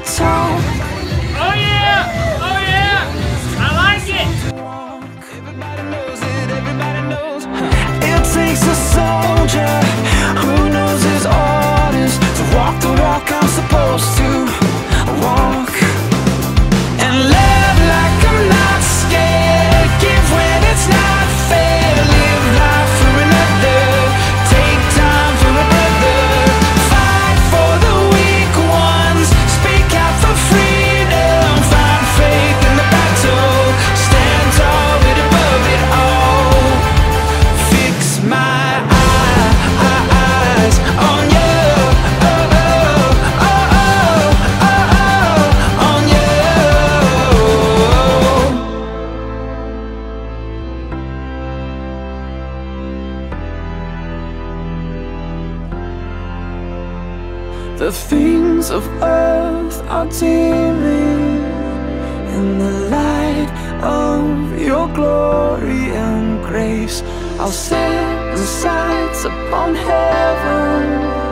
top. Oh yeah! Oh yeah! I like it! Everybody knows it, everybody knows. It takes a soldier who knows his orders to walk the walk I'm supposed to walk, and live like I'm not scared. Give when it's not fair. Live life for another. Take time for a brother. Fight for the weak ones. Speak out for freedom. Find faith in the battle. Stand tall, but above it all. Fix my eyes on you. Oh, oh, oh, oh, oh, oh, on you. The things of earth are dimming in the light of your glory and grace. I'll set my sights upon heaven.